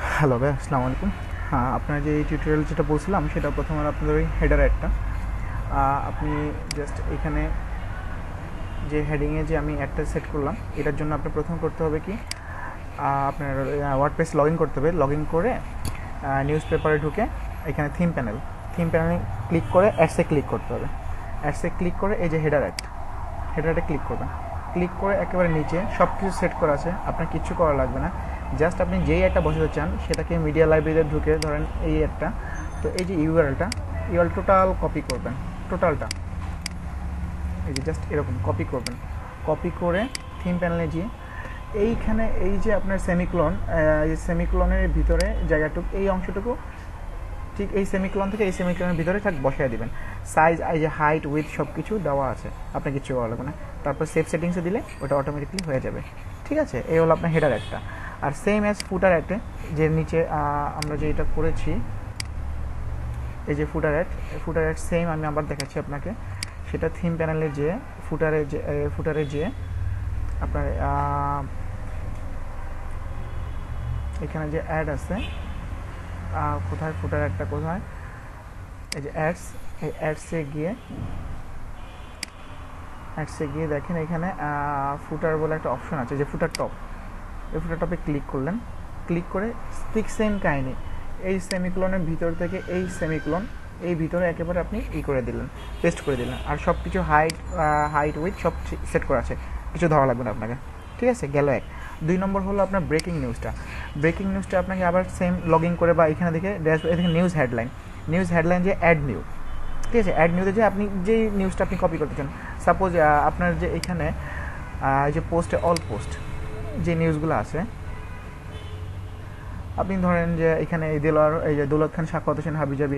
Hello ভাই, আসসালামু আলাইকুম। হ্যাঁ, আপনার যে এই টিউটোরিয়াল যেটা বলছিলাম সেটা প্রথমে আপনাদের ওই হেডার অ্যাডটা আপনি জাস্ট এখানে যে হেডিংয়ে যে আমি অ্যাডটা সেট করলাম এটার জন্য আপনার প্রথম করতে হবে কি আপনার ওয়ার্ডপ্রেস লগ ইন করতে হবে। লগ ইন করে নিউজ পেপারে ঢুকে এখানে থিম প্যানেলে ক্লিক করে অ্যাডসে ক্লিক করতে হবে। অ্যাডসে ক্লিক করে এই যে হেডারে ক্লিক করবেন। ক্লিক করে একেবারে নিচে সব কিছু সেট করা আছে, আপনার কিচ্ছু করা লাগবে না। জাস্ট আপনি যেই অ্যাডটা বসাতে চান সেটাকে মিডিয়া লাইব্রেরিতে ঢুকে ধরেন এই অ্যাডটা, তো এই যে ইউআরএলটা টোটাল কপি করবেন, টোটালটা এই যে জাস্ট এরকম কপি করবেন। কপি করে থিম প্যানেলে গিয়ে এইখানে এই যে আপনার সেমিক্লোন, এই সেমিক্লোনের ভিতরে জায়গাটুকু, এই অংশটুকু ঠিক এই সেমিক্লোন থেকে এই সেমিক্লোনের ভিতরে ঠিক বসায় দিবেন। সাইজ, এই যে হাইট, উইথ সব কিছু দেওয়া আছে, আপনার কিছু করা লাগবে না। তারপর সেভ সেটিংসে দিলে ওটা অটোমেটিকলি হয়ে যাবে। ঠিক আছে, এই হলো আপনার হেডার একটা। আর সেম অ্যাজ ফুটার অ্যাডে যে নিচে আমরা যে এটা করেছি, এই যে ফুটার অ্যাড সেম আমি আবার দেখাচ্ছি আপনাকে। সেটা থিম প্যানেলে যে ফুটারে যে আপনার এখানে যে অ্যাড আছে, কোথায় ফুটার অ্যাডটা কোথায়, এই যে অ্যাডস, এই অ্যাডসে গিয়ে দেখেন এখানে ফুটার বলে একটা অপশন আছে, যে ফুটার টপ, এই ফুটার টপে ক্লিক করলেন। ক্লিক করে ঠিক সেম কাহিনি, এই সেমিক্লোনের ভিতর থেকে এই সেমিক্লোন এই ভিতরে একেবারে আপনি করে দিলেন, পেস্ট করে দিলেন। আর সব কিছু হাইট উইথ সব সেট করা আছে, কিছু ধরা লাগবে না আপনাকে। ঠিক আছে, গেল এক। 2 নম্বর হলো আপনার ব্রেকিং নিউজটা আপনাকে আবার সেম লগ ইন করে বা এখানে দেখে এখানে নিউজ হেডলাইন যে অ্যাড নিউ। ঠিক আছে, অ্যাড নিউজে যে আপনি যেই নিউজটা আপনি কপি করতে চান, সাপোজ আপনার যে এখানে যে পোস্টে অল পোস্ট যে নিউজগুলো আছে, আপনি ধরেন যে এখানে এই যে দৌলত খান সাখাওয়াত হোসেন হাবিজাবি,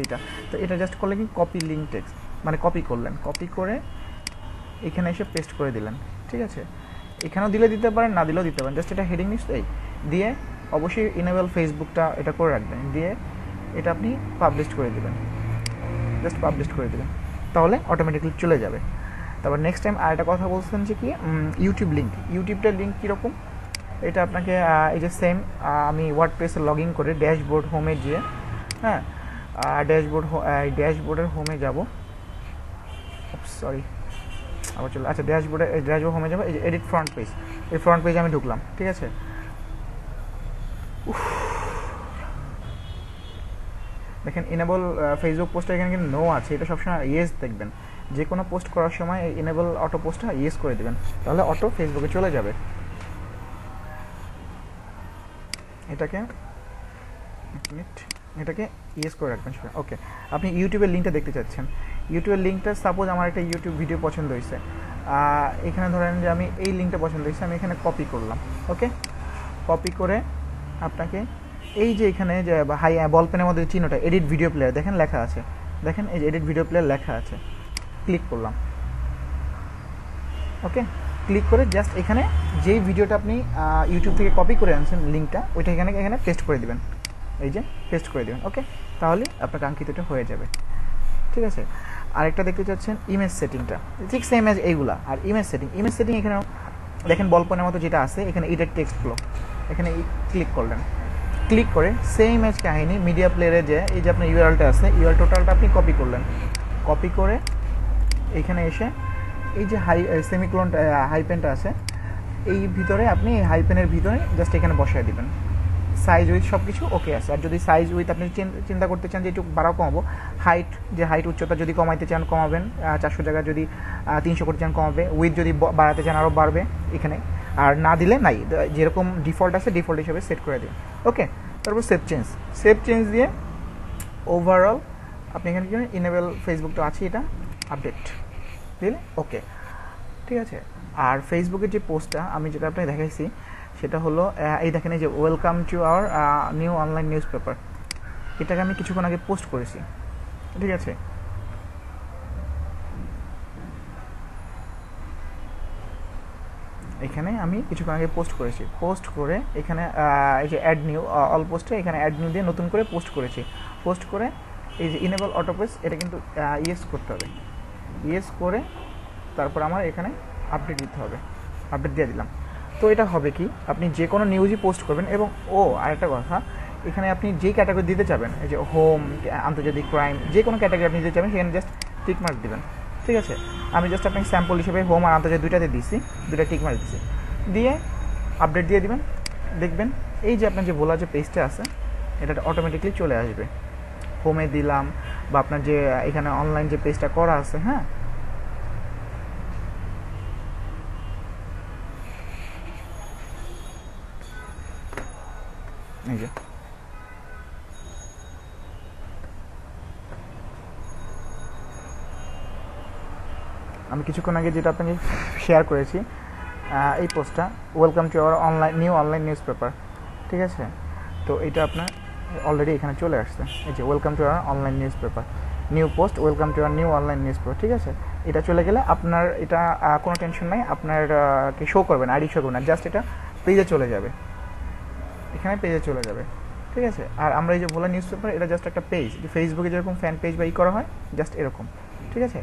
তো এটা জাস্ট করলে কি কপি লিঙ্ক টেক্সট, মানে কপি করলেন, কপি করে এখানে এসে পেস্ট করে দিলেন। ঠিক আছে, এখানেও দিতে পারেন, না দিলেও দিতে পারেন। জাস্ট এটা হেডিং নিউজ এই দিয়ে অবশ্যই ইনেবল ফেসবুকটা এটা করে রাখবেন, দিয়ে এটা আপনি পাবলিশ করে দেবেন, জাস্ট পাবলিশ করে দেবেন, তাহলে অটোমেটিকলি চলে যাবে। তারপর নেক্সট টাইম আর একটা কথা বলছেন যে কি ইউটিউবটার লিঙ্ক কীরকম, এটা আপনাকে এই যে সেম আমি ওয়ার্ডপ্রেসে লগ ইন করে ড্যাশবোর্ড হোমে গিয়ে, হ্যাঁ, ড্যাশবোর্ডের হোমে যাব, সরি আবার চলো, আচ্ছা ড্যাশবোর্ড হোমে যাবো। এই যে এডিট ফ্রন্ট পেজ, এই ফ্রন্ট পেজে আমি ঢুকলাম। ঠিক আছে, দেখেন ইনেবল ফেসবুক পোস্টটা এখানে কিন্তু নো আছে, এটা সবসময় ইয়েস দেখবেন। যে কোনো পোস্ট করার সময় এই ইনেবল অটো পোস্টটা ইয়েস করে দেবেন, তাহলে অটো ফেসবুকে চলে যাবে। এটাকে ইয়েস করে রাখবেন সবাই। ওকে, আপনি ইউটিউবের লিঙ্কটা দেখতে চাচ্ছেন, ইউটিউবের লিঙ্কটা সাপোজ আমার একটা ইউটিউব ভিডিও পছন্দ হয়েছে, এখানে ধরেন যে আমি এই লিঙ্কটা পছন্দ হয়েছে, আমি এখানে কপি করলাম। ওকে, কপি করে আপনাকে এই যে এখানে যে বল পেনের মধ্যে চিহ্নটা এডিট ভিডিও প্লেয়ার দেখেন লেখা আছে, দেখেন এই যে এডিট ভিডিও প্লেয়ার লেখা আছে, ক্লিক করলাম। ওকে, ক্লিক করে জাস্ট এখানে যেই ভিডিওটা আপনি ইউটিউব থেকে কপি করে আনছেন লিঙ্কটা, ওইটা এখানে পেস্ট করে দিবেন, এই যে পেস্ট করে দেবেন। ওকে, তাহলে আপনার কাঙ্ক্ষিতটা হয়ে যাবে। ঠিক আছে, আরেকটা দেখতে চাচ্ছেন ইমেজ সেটিংটা, ঠিক সেম এজ এইগুলা। আর ইমেজ সেটিং এখানেও দেখেন বলপনের মতো যেটা আছে, এখানে এডিট টেক্সট ব্লক, এখানে ক্লিক করলেন। ক্লিক করে সেম এজ কাহিনী মিডিয়া প্লেয়ারে যে এই যে আপনার ইউআরএলটা আছে, ইউআরএল টোটালটা আপনি কপি করলেন। কপি করে এখানে এসে এই যে সেমিক্লোনটা হাইপেনটা আছে, এই ভিতরে আপনি এই হাইপেনের ভিতরে জাস্ট এখানে বসায় দিবেন। সাইজ উইথ সব কিছু ওকে আছে। আর যদি সাইজ উইথ আপনি চিন্তা করতে চান যে একটু বাড়াও কমাবো, হাইট উচ্চতা যদি কমাইতে চান কমাবেন, 400 জায়গায় যদি 300 করতে চান কমাবে, উইথ যদি বাড়াতে চান আরও বাড়বে এখানে, আর না দিলে নাই, যেরকম ডিফল্ট আছে ডিফল্ট হিসেবে সেট করে দিন। ওকে, তারপর সেভ চেঞ্জ দিয়ে ওভারঅল আপনি এখানে কি ইনেবল ফেসবুক তো আছে, এটা আপডেট দিলে ওকে। ঠিক আছে, আর ফেসবুকের যে পোস্টটা আমি যেটা আপনাকে দেখাইছি সেটা হলো এই দেখেন, এই যে welcome to our new online news paper, এটাকে আমি কিছুক্ষণ আগে পোস্ট করেছি। ঠিক আছে, এখানে আমি কিছুক্ষণ আগে পোস্ট করে এখানে এই যে অ্যাড নিউ অল পোস্টে এখানে অ্যাড নিউ দিয়ে নতুন করে পোস্ট করে এই যে ইনেবল অটো পেজ, এটা কিন্তু ইয়েস করতে হবে। ইয়েস করে তারপর আমার এখানে আপডেট দিতে হবে, আপডেট দিয়ে দিলাম। তো এটা হবে কি, আপনি যে কোনো নিউজই পোস্ট করবেন। এবং আরেকটা কথা, এখানে আপনি যে ক্যাটাগরি দিতে চাবেন, এই যে হোম, আন্তর্জাতিক, ক্রাইম, যে কোনো ক্যাটাগরি আপনি দিতে চাবেন সেখানে জাস্ট টিক মার্ক দিবেন। ঠিক আছে, আমি জাস্ট আপনাকে স্যাম্পল হিসেবে হোম আর আন্তর্জাতিক দুইটাতে দিছি, দুইটা টিক মার্ক দিছি, দিয়ে আপডেট দিয়ে দিবেন। দেখবেন এই যে আপনার যে ভোলা যে পেজটা আছে এটা অটোমেটিকলি চলে আসবে। হোমে দিলাম বা আপনার যে এখানে অনলাইন যে পেজটা করা আছে, হ্যাঁ, এই যে আমি কিছুক্ষণ আগে যেটা আপনাকে শেয়ার করেছি এই পোস্টটা, welcome to our online news paper. ঠিক আছে, তো এটা আপনার অলরেডি এখানে চলে আসছে, এই যে welcome to our online news paper, new post, welcome to our new online news paper. ঠিক আছে, এটা চলে গেলে আপনার এটা কোনো টেনশন নাই, আপনার কি শো করবে না, আইডি শো করবে না, জাস্ট এটা পেজে চলে যাবে, এখানে পেজে চলে যাবে। ঠিক আছে, আর আমরা এই যে ভোলা নিউজ পেপার এটা জাস্ট একটা পেজ, যে ফেসবুকে যেরকম ফ্যান পেজ বা করা হয় জাস্ট এরকম। ঠিক আছে,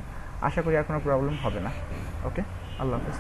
আশা করি আর কোনো প্রবলেম হবে না। ওকে, আল্লাহ হাফেজ।